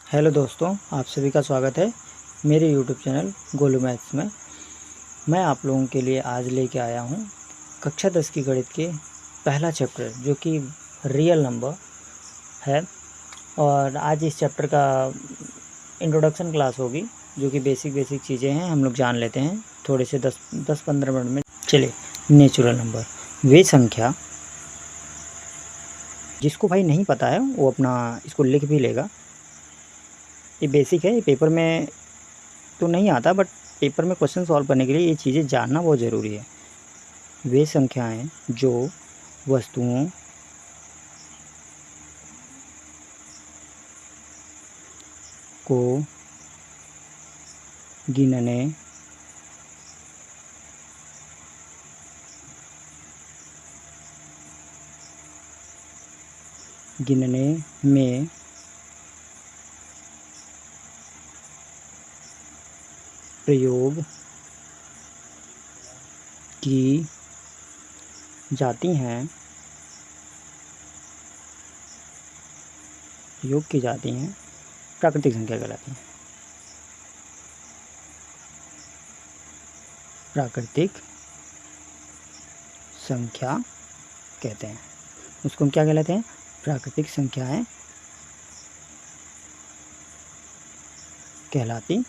Hello दोस्तों, आप सभी का स्वागत है मेरे यूट्यूब चैनल गोलू मैथ्स में। मैं आप लोगों के लिए आज लेके आया हूँ कक्षा 10 की गणित के पहला चैप्टर जो कि रियल नंबर है। और आज इस चैप्टर का इंट्रोडक्शन क्लास होगी जो कि बेसिक चीज़ें हैं, हम लोग जान लेते हैं थोड़े से 10-15 मिनट में। चलिए, नेचुरल नंबर वे संख्या, जिसको भाई नहीं पता है वो अपना इसको लिख भी लेगा। ये बेसिक है, ये पेपर में तो नहीं आता, बट पेपर में क्वेश्चन सॉल्व करने के लिए ये चीज़ें जानना बहुत ज़रूरी है। वे संख्याएं जो वस्तुओं को गिनने में प्रयोग की जाती हैं प्राकृतिक संख्या कहलाती हैं। प्राकृतिक संख्या कहते हैं उसको, हम क्या कहलाते हैं? प्राकृतिक संख्याएं कहलाती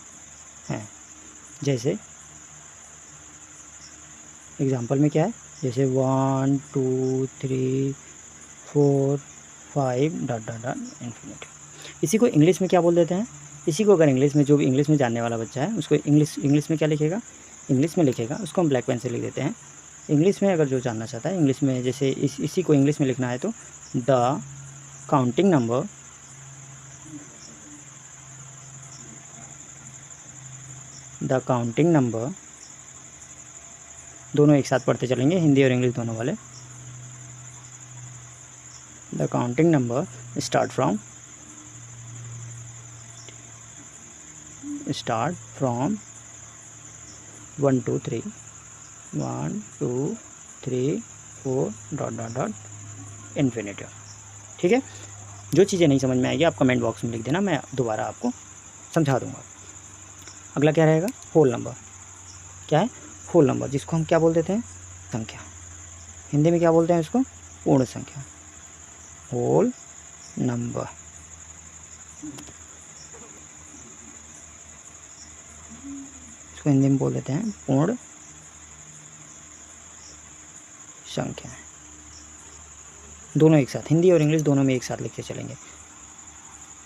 हैं। जैसे एग्जाम्पल में क्या है, जैसे 1 2 3 4 5 डॉट डॉट डॉट इन्फिनिटी। इसी को इंग्लिश में क्या बोल देते हैं? इसी को अगर इंग्लिश में, जो भी इंग्लिश में जानने वाला बच्चा है उसको इंग्लिश में क्या लिखेगा? इंग्लिश में लिखेगा, उसको हम ब्लैक पेन से लिख देते हैं। इंग्लिश में अगर जो जानना चाहता है इंग्लिश में, जैसे इसी को इंग्लिश में लिखना है तो द काउंटिंग नंबर, दोनों एक साथ पढ़ते चलेंगे, हिंदी और इंग्लिश दोनों वाले। The counting number start from 1 2 3 4 dot dot dot infinity. ठीक है, जो चीज़ें नहीं समझ में आएगी आप कमेंट बॉक्स में लिख देना, मैं दोबारा आपको समझा दूंगा। अगला क्या रहेगा? Whole number. क्या है? होल नंबर, जिसको हम क्या बोल देते हैं? संख्या। हिंदी में क्या बोलते हैं इसको? पूर्ण संख्या। Whole number. इसको हिंदी में बोल देते हैं पूर्ण संख्या। दोनों एक साथ, हिंदी और इंग्लिश दोनों में एक साथ लिखते चलेंगे।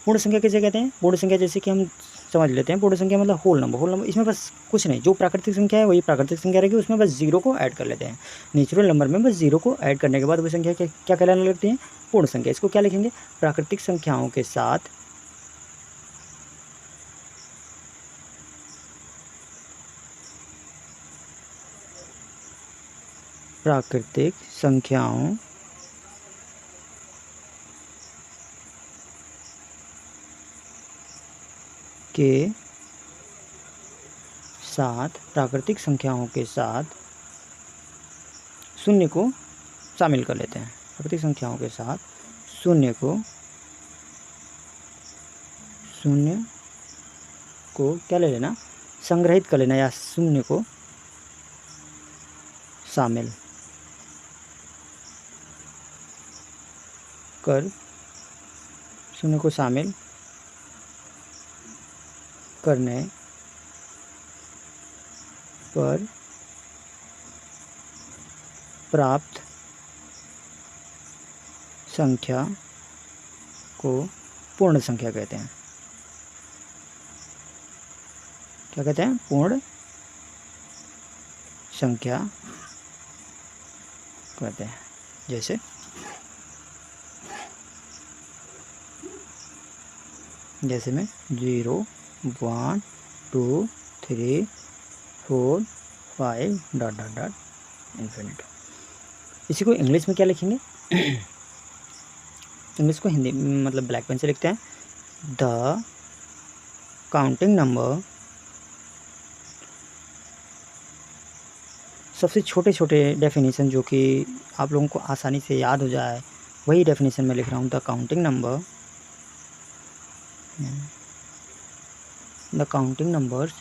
पूर्ण संख्या किसे कहते हैं? पूर्ण संख्या जैसे कि हम समझ लेते हैं, पूर्ण संख्या मतलब होल नंबर। इसमें बस कुछ नहीं, जो प्राकृतिक संख्या है वही प्राकृतिक संख्या रहेगी, उसमें बस जीरो को ऐड कर लेते हैं। नेचुरल नंबर में बस जीरो को ऐड करने के बाद वो संख्या क्या कहलाने लगती है? पूर्ण संख्या। इसको क्या लिखेंगे? प्राकृतिक संख्याओं के साथ प्राकृतिक संख्याओं के साथ शून्य को शामिल कर लेते हैं। प्राकृतिक संख्याओं के साथ शून्य को क्या ले लेना? संग्रहित कर लेना, या शून्य को शामिल करने पर प्राप्त संख्या को पूर्ण संख्या कहते हैं। क्या कहते हैं? पूर्ण संख्या कहते हैं। जैसे में 0 1 2 3 4 5 डॉट डॉट डॉट इन्फिनिटी। इसी को इंग्लिश में क्या लिखेंगे? इंग्लिश को हिंदी मतलब ब्लैक पेन से लिखते हैं। द काउंटिंग नंबर, सबसे छोटे डेफिनेशन जो कि आप लोगों को आसानी से याद हो जाए, वही डेफिनेशन में लिख रहा हूँ। The counting number the counting numbers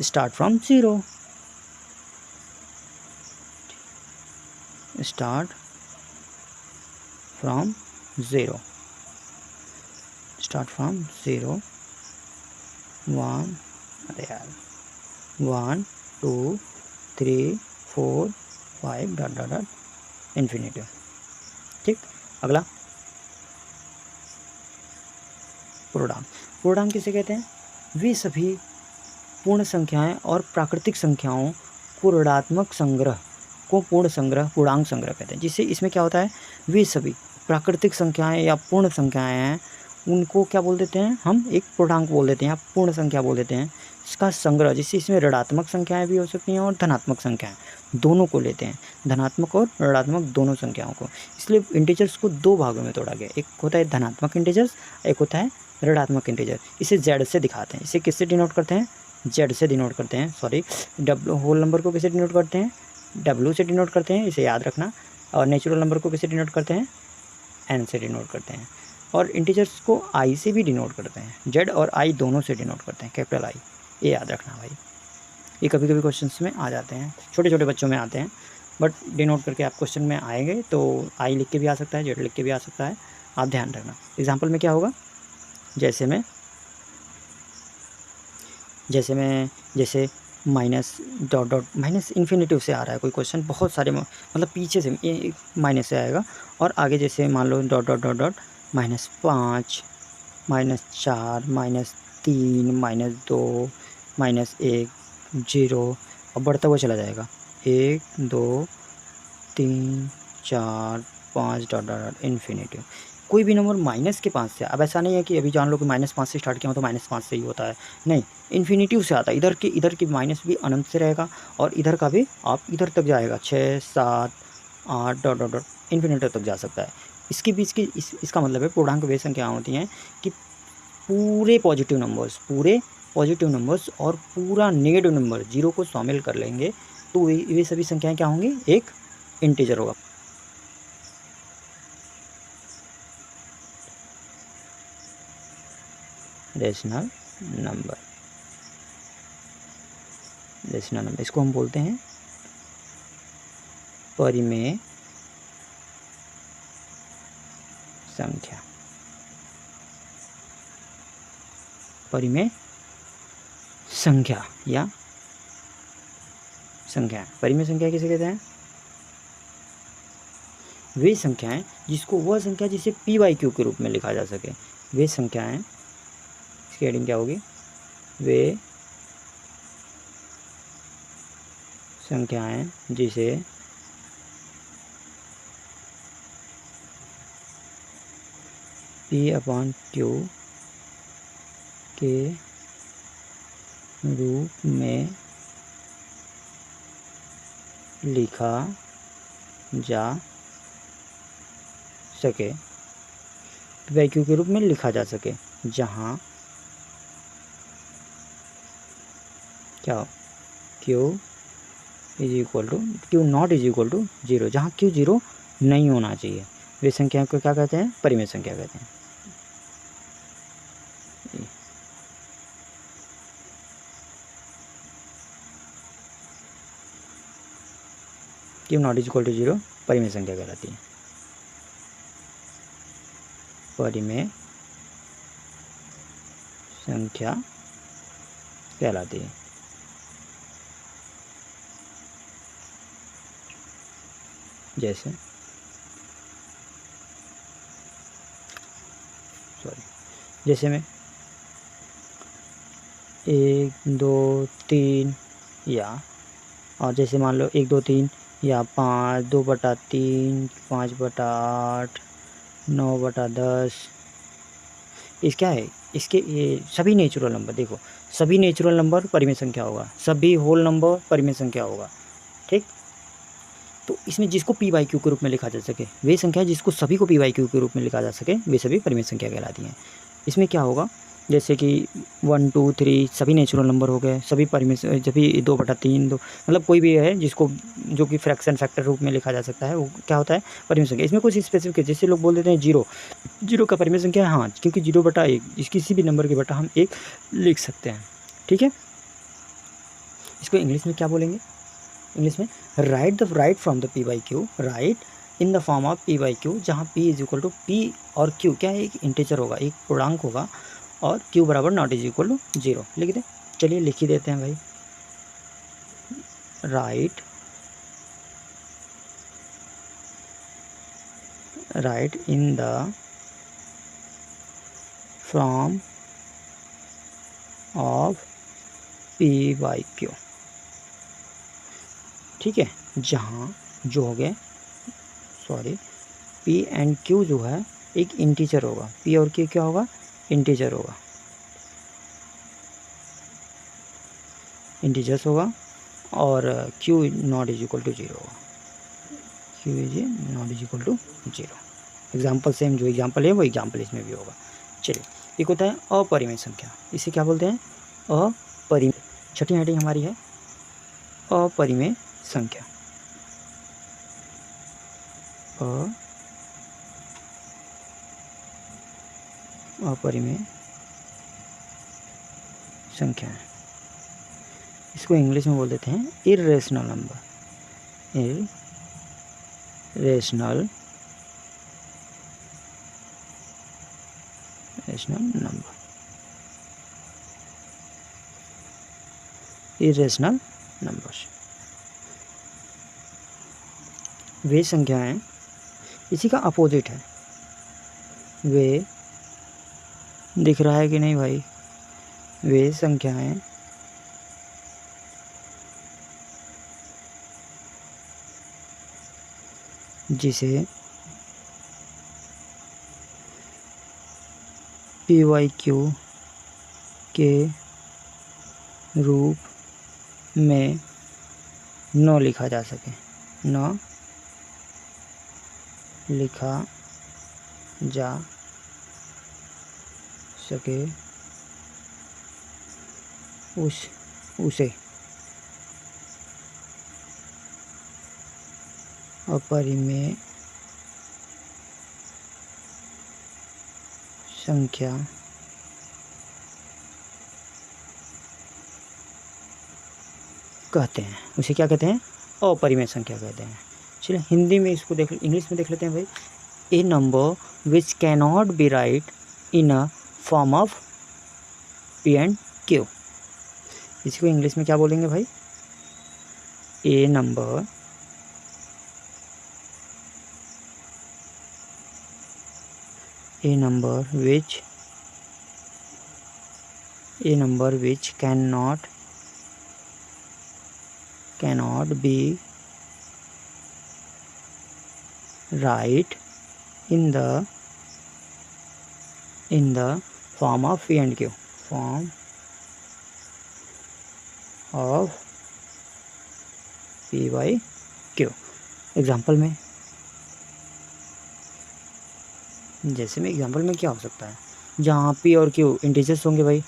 start from zero, start from zero, start from zero, 1, अरे यार 1 2 3 4 5 डॉट डॉट डॉट इन्फिनिटी। ठीक, अगला पूर्णांक। पूर्णांक किसे कहते हैं? वे सभी पूर्ण संख्याएं और प्राकृतिक संख्याओं को ऋणात्मक संग्रह को पूर्ण संग्रह, पूर्णांक संग्रह कहते हैं। जिससे इसमें क्या होता है, वे सभी प्राकृतिक संख्याएं या पूर्ण संख्याएं हैं, उनको क्या बोल देते हैं हम, एक पूर्णांक बोल देते हैं या पूर्ण संख्या बोल देते हैं। इसका संग्रह, जिससे इसमें ऋणात्मक संख्याएं भी हो सकती हैं और धनात्मक संख्याएं, दोनों को लेते हैं, धनात्मक और ऋणात्मक दोनों संख्याओं को। इसलिए इंटीजर्स को दो भागों में तोड़ा गया, एक होता है धनात्मक इंटीजर्स, एक होता है ऋणात्मक इंटीजर। इसे जेड से दिखाते हैं। इसे किससे डिनोट करते हैं? जेड से डिनोट करते हैं, सॉरी डब्ल्यू होल नंबर को किसे डिनोट करते हैं? डब्ल्यू से डिनोट करते हैं, इसे याद रखना। और नेचुरल नंबर को किसे डिनोट करते हैं? एन से डिनोट करते हैं। और इंटीजर्स को आई से भी डिनोट करते हैं, जेड और आई दोनों से डिनोट करते हैं, कैपिटल आई। ये याद रखना भाई, ये कभी कभी क्वेश्चंस में आ जाते हैं, छोटे छोटे बच्चों में आते हैं, बट डिनोट करके आप क्वेश्चन में आएंगे तो आई लिख के भी आ सकता है, जेड लिख के भी आ सकता है, आप ध्यान रखना। एग्जाम्पल में क्या होगा, जैसे minus dot dot, minus infinitive से आ रहा है कोई क्वेश्चन, बहुत सारे मतलब पीछे से माइनस से आएगा, और आगे जैसे मान लो डॉट डॉट डॉट डॉट -5, -4, -3, -2, -1, 0, और बढ़ता हुआ चला जाएगा 1 2 3 4 5 डॉट डॉट डॉट इन्फिनिटिव। कोई भी नंबर माइनस के 5 से, अब ऐसा नहीं है कि अभी जान लो कि -5 से स्टार्ट किया हो तो -5 से ही होता है, नहीं, इन्फिनिटिव से आता है। इधर की माइनस भी अनंत से रहेगा और इधर का भी आप इधर तक जाएगा, 6 7 8 डॉट डॉट डॉट इन्फिनिटिव तक जा सकता है। इसके बीच की इसका मतलब है पूर्णांक वे संख्याएं होती हैं कि पूरे पॉजिटिव नंबर्स और पूरा नेगेटिव नंबर 0 को शामिल कर लेंगे तो वे सभी संख्याएं क्या होंगी, एक इंटीजर होगा। रेशनल नंबर, इसको हम बोलते हैं परिमेय संख्या। परिमेय संख्या या संख्या, परिमेय संख्या किसे कहते हैं? वे संख्याएं जिसको, वह संख्या जिसे p/q के रूप में लिखा जा सके, वे संख्याएं, इसकी हेडिंग क्या होगी, वे संख्याएं जिसे p/q के रूप में लिखा जा सके, p/q के रूप में लिखा जा सके, जहाँ क्या q not is equal to 0, जहाँ q 0 नहीं होना चाहिए, वे संख्या को क्या कहते हैं? परिमेय संख्या कहते हैं। q not is equal to 0 परिमेय संख्या कहलाती है, परिमेय संख्या कहलाती है। जैसे में 1 2 3 या, और जैसे मान लो 1 2 3 या 5 2/3 5/8 9/10, इस क्या है, इसके ये सभी नेचुरल नंबर, देखो सभी नेचुरल नंबर परिमेय संख्या होगा, सभी होल नंबर परिमेय संख्या होगा। ठीक, तो इसमें जिसको p/q के रूप में लिखा जा सके, वे संख्या जिसको सभी को p/q के रूप में लिखा जा सके, वे सभी परिमेय संख्या कहलाती हैं। इसमें क्या होगा, जैसे कि 1 2 3 सभी नेचुरल नंबर हो गए, सभी परिमेय, जब भी 2/3 2, मतलब कोई भी है जिसको, जो कि फ्रैक्शन फैक्टर रूप में लिखा जा सकता है, वो क्या होता है? परिमेय संख्या। इसमें कुछ स्पेसिफिक है, जैसे लोग बोल देते हैं 0 का परिमेय संख्या है, हाँ, क्योंकि 0/1 इस किसी भी नंबर के बटा हम 1 लिख सकते हैं, ठीक है, इसको इंग्लिश में क्या बोलेंगे? इंग्लिश में right from the p by q, right in the form of p by q, जहाँ p is equal to p और क्यू क्या है, एक इंटीजर होगा, एक पूर्णांक होगा, और क्यू बराबर नॉट इज इक्वल टू 0 लिख दें। चलिए लिख ही देते हैं भाई, right in the form of p by Q. ठीक है, जहाँ जो हो गए पी एंड क्यू जो है एक इंटीजर होगा, पी और क्यू क्या होगा, इंटीजर होगा, इंटीजर्स होगा, और q not is equal to 0 होगा, q is not is equal to 0। Example same जो एग्जाम्पल है वो एग्जाम्पल इसमें भी होगा। चलिए, एक होता है अपरिमेय संख्या, इसे क्या बोलते हैं, अपरिमेय। छठी हेडिंग हमारी है अपरिमेय संख्या। अपरिमेय संख्या है, इसको इंग्लिश में बोल देते हैं irrational number, irrational number, irrational numbers वे संख्याएं, इसी का अपोजिट है, वे दिख रहा है कि नहीं भाई, वे संख्याएं जिसे पी वाई क्यू के रूप में न लिखा जा सके, न लिखा जा सके, उसे अपरिमेय संख्या कहते हैं, उसे क्या कहते हैं, अपरिमेय संख्या कहते हैं। चलिए हिंदी में इसको देख, इंग्लिश में देख लेते हैं भाई, a number which cannot be write in a form of p and q, इसको इंग्लिश में क्या बोलेंगे भाई, a number which cannot be right in the form of P and Q, form of P by Q। Example में, जैसे में example में क्या हो सकता है, जहाँ P और Q इंटीजर्स होंगे भाई,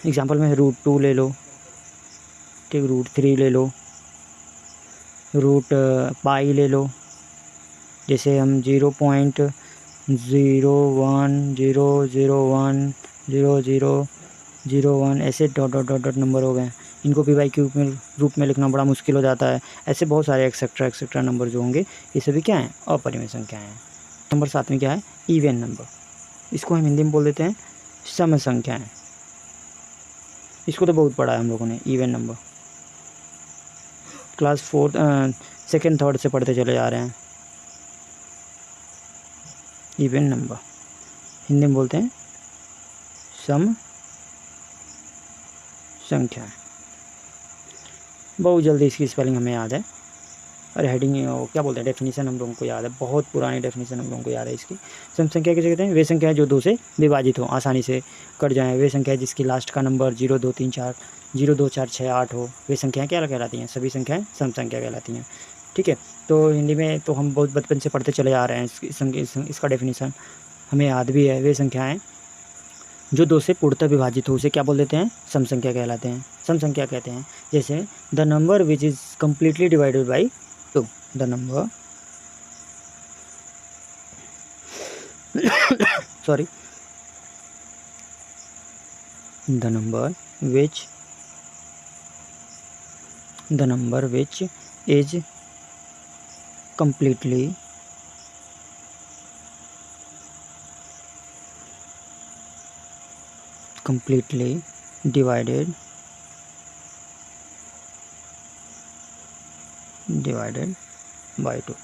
एग्जाम्पल में √2 ले लो, ठीक, √3 ले लो, √π ले लो, जैसे हम 0.010010001 ऐसे dot dot dot dot number हो गए, इनको पी बाई क्यू में रूप में लिखना बड़ा मुश्किल हो जाता है। ऐसे बहुत सारे एक्सेट्रा नंबर जो होंगे ये सभी क्या हैं, अपरिमेय संख्याएँ हैं। नंबर 7 में क्या है, इवन नंबर, इसको हम हिंदी में बोल देते हैं सम संख्याएँ। इसको तो बहुत पढ़ा है हम लोगों ने, even number class 4 second third से पढ़ते चले जा रहे हैं। इवन नंबर हिंदी में बोलते हैं सम संख्या। बहुत जल्दी इसकी स्पेलिंग हमें याद है, और हेडिंग क्या बोलते हैं, डेफिनेशन हम लोगों को याद है, बहुत पुरानी डेफिनेशन हम लोगों को याद है इसकी। सम संख्या किसे कहते हैं, वे संख्या जो 2 से विभाजित हो, आसानी से कट जाएँ, वे संख्या जिसकी लास्ट का नंबर 0 2 3 4 0 2 4 6 8 हो, वे संख्याएँ क्या कहलाती हैं, सभी संख्याएँ सम संख्या कहलाती हैं। ठीक है, तो हिंदी में तो हम बहुत बचपन से पढ़ते चले आ रहे हैं, इसका डेफिनेशन हमें याद भी है। वे संख्याएँ जो 2 से पूर्णतः विभाजित हो उसे क्या बोल देते हैं, सम संख्या कहलाते हैं, सम संख्या कहते हैं। जैसे the number which is completely divided by 2, the number the number which is completely divided by 2।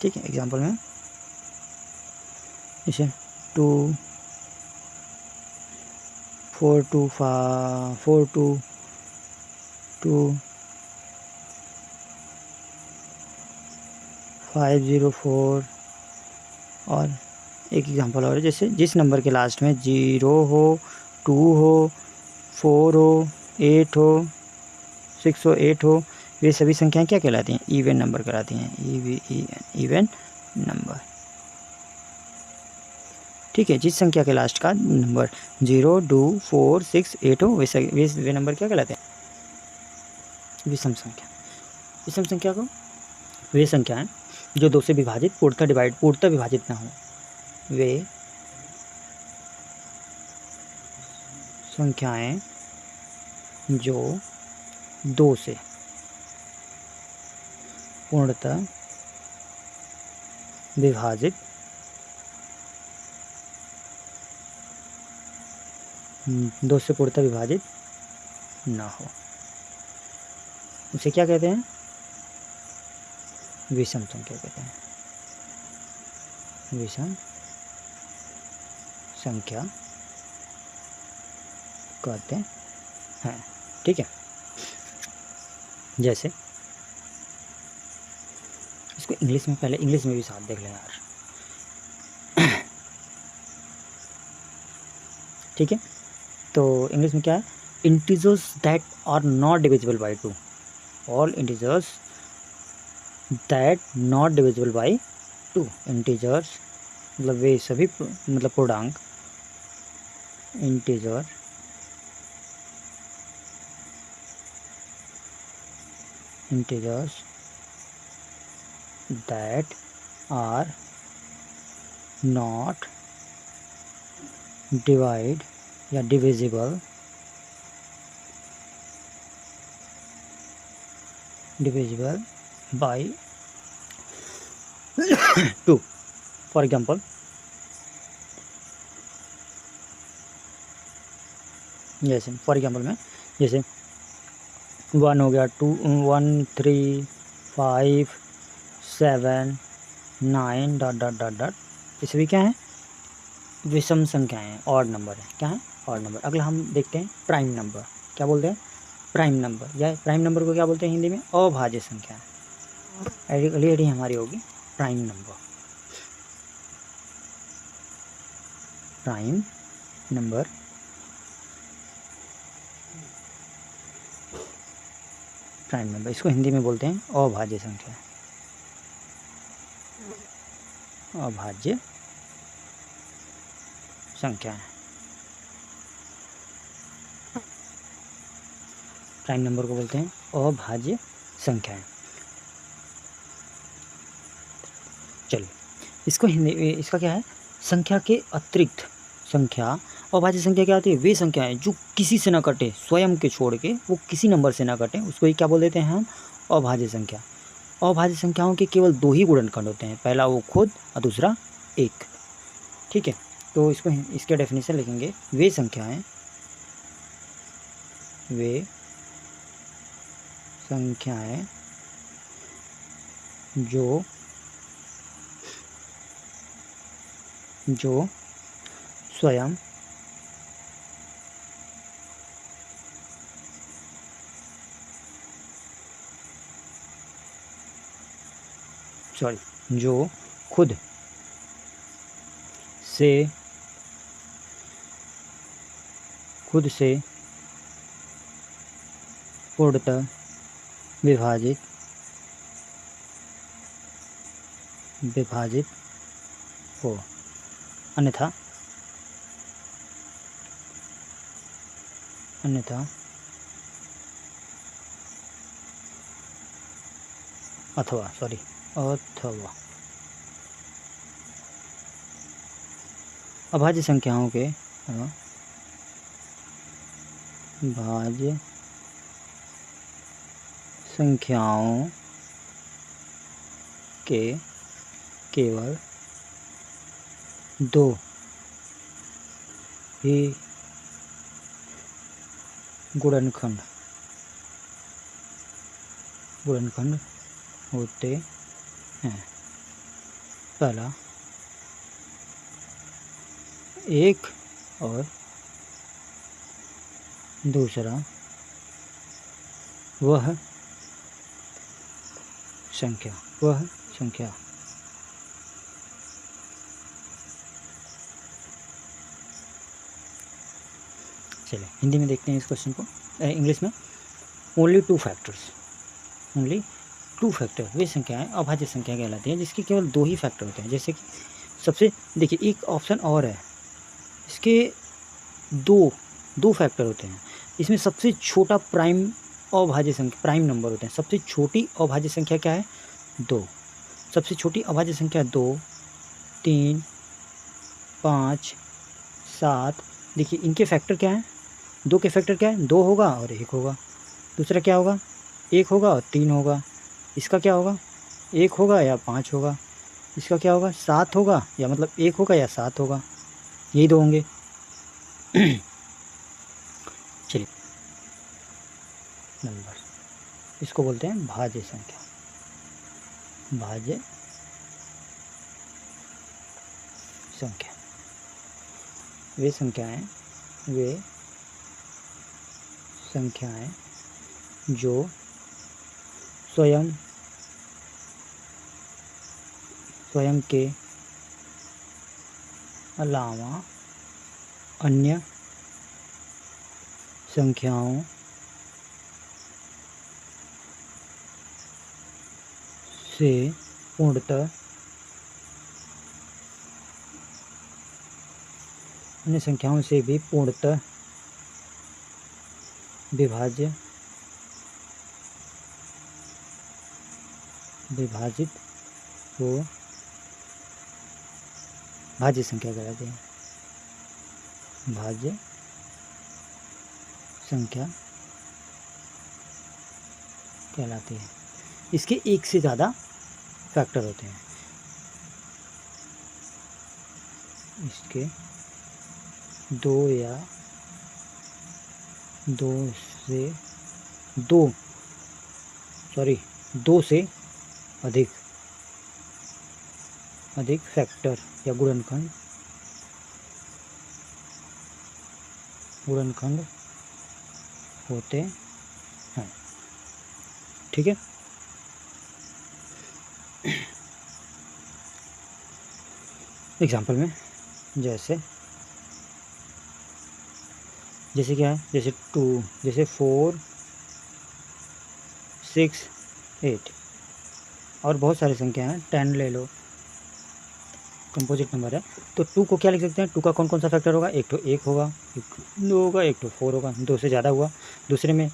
ठीक है, एग्जाम्पल में इसे 2 4 2 4 2 2 5 0 4 और एक एग्जांपल और है, जैसे जिस नंबर के लास्ट में 0 हो, 2 हो, 4 हो, 8 हो, 6 हो, 8 हो, वे सभी संख्याएं क्या कहलाती हैं? इवन नंबर कहलाती हैं। Even number. ठीक है, जिस संख्या के लास्ट का नंबर 0 2 4 6 8 हो, वे नंबर क्या कहलाते हैं? विषम संख्या। विषम संख्या को वे संख्याएं जो 2 से विभाजित पूर्णतः विभाजित ना हो, वे संख्याएं जो 2 से पूर्णतः विभाजित ना हो, उसे क्या कहते हैं? विषम संख्या कहते हैं। विषम संख्या कहते हैं। ठीक है, जैसे इसको इंग्लिश में, पहले इंग्लिश में भी साथ देख लें यार। ठीक है, तो इंग्लिश में क्या है? Integers that are not divisible by 2। All integers that not divisible by 2। Integers मतलब वे सभी मतलब पूर्णांक, integer integers that are not divide या डिविजिबल बाई 2। फॉर एग्जाम्पल, में जैसे 1 हो गया, 2 1 3 5 7 9 डॉट डॉट डॉट डॉट, ये सभी क्या है? विषम संख्याएं हैं, ऑड नंबर है। क्या है? Odd number. अगला हम देखते हैं प्राइम नंबर। क्या बोलते हैं? प्राइम नंबर, या प्राइम नंबर को क्या बोलते हैं हिंदी में? अभाज्य संख्या। अगली हेडिंग हमारी होगी प्राइम नंबर। प्राइम नंबर इसको हिंदी में बोलते हैं अभाज्य संख्या। अभाज्य संख्या है। प्राइम नंबर को बोलते हैं अभाज्य संख्याएं। चलिए, इसको हिंदी, इसका क्या है? संख्या के अतिरिक्त संख्या। अभाज्य संख्या क्या होती है? वे संख्याएं जो किसी से ना कटे, स्वयं के छोड़ के वो किसी नंबर से ना कटे, उसको ही क्या बोल देते हैं हम? अभाज्य संख्या। अभाज्य संख्याओं के केवल 2 ही गुणनखंड होते हैं, पहला वो खुद और दूसरा 1। ठीक है, तो इसको, इसके डेफिनेशन लिखेंगे। वे संख्याएं जो स्वयं जो खुद से पूर्णतः विभाजित हो, अन्यथा अथवा अभाज्य संख्याओं के भाज्य संख्याओं के केवल दो ही गुणनखंड होते हैं। पहला, एक और दूसरा वह संख्या चलिए हिंदी में देखते हैं इस क्वेश्चन को, इंग्लिश में। ओनली टू फैक्टर वे संख्याएं अभाज्य संख्या कहलाती हैं जिसके केवल दो ही फैक्टर होते हैं। जैसे कि सबसे देखिए एक ऑप्शन और है, इसके दो फैक्टर होते हैं। इसमें सबसे छोटा प्राइम अभाज्य संख्या, प्राइम नंबर होते हैं। सबसे छोटी अभाज्य संख्या क्या है? 2। सबसे छोटी अभाज्य संख्या 2, 3, 5, 7। देखिए इनके फैक्टर क्या हैं? 2 के फैक्टर क्या है? 2 होगा और 1 होगा। दूसरा क्या होगा? 1 होगा और 3 होगा। इसका क्या होगा? 1 होगा या 5 होगा। इसका क्या होगा? 7 होगा, या मतलब 1 होगा या 7 होगा। यही 2 होंगे। चलिए नंबर, इसको बोलते हैं भाज्य संख्या। भाज्य संख्या वे संख्याएं जो स्वयं के अलावा अन्य संख्याओं से पूर्णतः अन्य संख्याओं से भी पूर्णतः विभाजित हो भाज्य संख्या कहलाते हैं। भाज्य संख्या कहलाती है। इसके एक से ज़्यादा फैक्टर होते हैं। इसके दो से अधिक फैक्टर या गुणनखंड होते हैं। ठीक है। एग्जाम्पल में जैसे क्या है? जैसे 2, जैसे 4, 6, 8 और बहुत सारी संख्या हैं। 10 ले लो, कंपोजिट नंबर है। तो 2 को क्या लिख सकते हैं? 2 का कौन सा फैक्टर होगा? एक तो 1 होगा, एक तो 2 होगा, एक तो 4 होगा। 2 से ज़्यादा हुआ। दूसरे में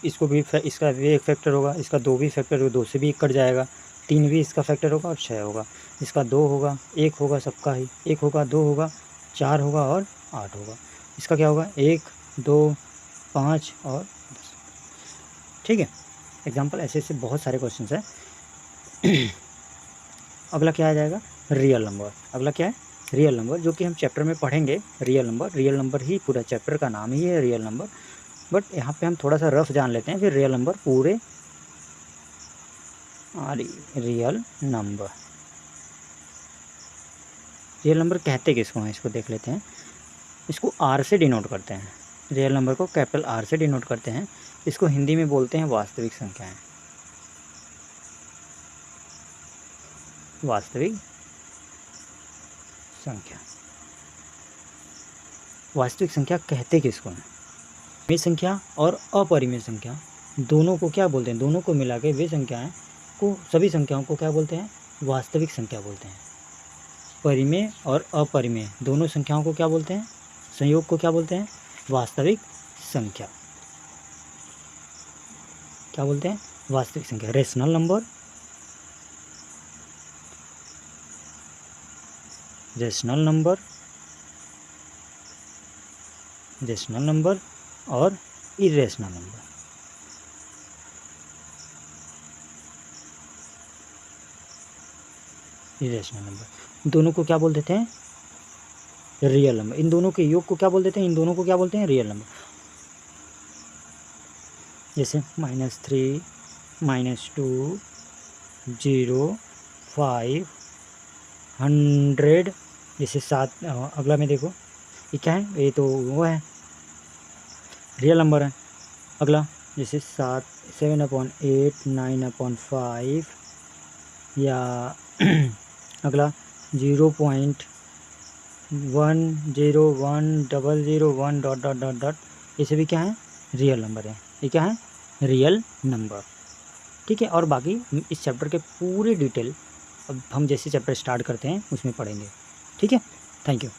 इसका भी एक फैक्टर होगा, इसका 2 भी फैक्टर होगा, 2 से भी 1 कट जाएगा। 3 भी इसका फैक्टर होगा और 6 होगा। इसका 2 होगा, 1 होगा, सबका ही 1 होगा, 2 होगा, 4 होगा और 8 होगा। इसका क्या होगा? 1, 2, 5 और 10। ठीक है। एग्जाम्पल ऐसे बहुत सारे क्वेश्चन हैं। अगला क्या आ जाएगा? Real number. अगला क्या है? रियल नंबर, जो कि हम चैप्टर में पढ़ेंगे। रियल नंबर ही पूरा चैप्टर का नाम ही है रियल नंबर। बट यहाँ पे हम थोड़ा सा रफ जान लेते हैं, फिर रियल नंबर पूरे। रियल नंबर कहते किसको हैं? इसको देख लेते हैं। इसको आर से डिनोट करते हैं। रियल नंबर को कैपिटल आर से डिनोट करते हैं। इसको हिंदी में बोलते हैं वास्तविक संख्याएं। वास्तविक संख्या कहते किसको हैं? परिमेय संख्या और अपरिमेय संख्या दोनों को क्या बोलते हैं? दोनों को मिला के वे संख्याएं को, सभी संख्याओं को क्या बोलते हैं? वास्तविक संख्या बोलते हैं। परिमेय और अपरिमेय दोनों संख्याओं को क्या बोलते हैं? संयोग को क्या बोलते हैं? वास्तविक संख्या। क्या बोलते हैं? वास्तविक संख्या। रेशनल नंबर रेशनल नंबर और इरेशनल नंबर। इरेशनल नंबर दोनों को क्या बोल देते हैं? Real number. इन दोनों के योग को क्या बोल देते हैं? इन दोनों को क्या बोलते हैं? Real number. जैसे -3, -2, 0, 5, 100। जैसे 7, अगला में देखो ये क्या है? ये तो वो है, रियल नंबर है। अगला जैसे 7/8, 9/5, या अगला 0.101001 डॉट डॉट डॉट डॉट, ये सभी क्या है? रियल नंबर है। ये क्या है? Real number. ठीक है। और बाकी इस चैप्टर के पूरे डिटेल अब हम जैसे चैप्टर स्टार्ट करते हैं उसमें पढ़ेंगे। ठीक है। Thank you.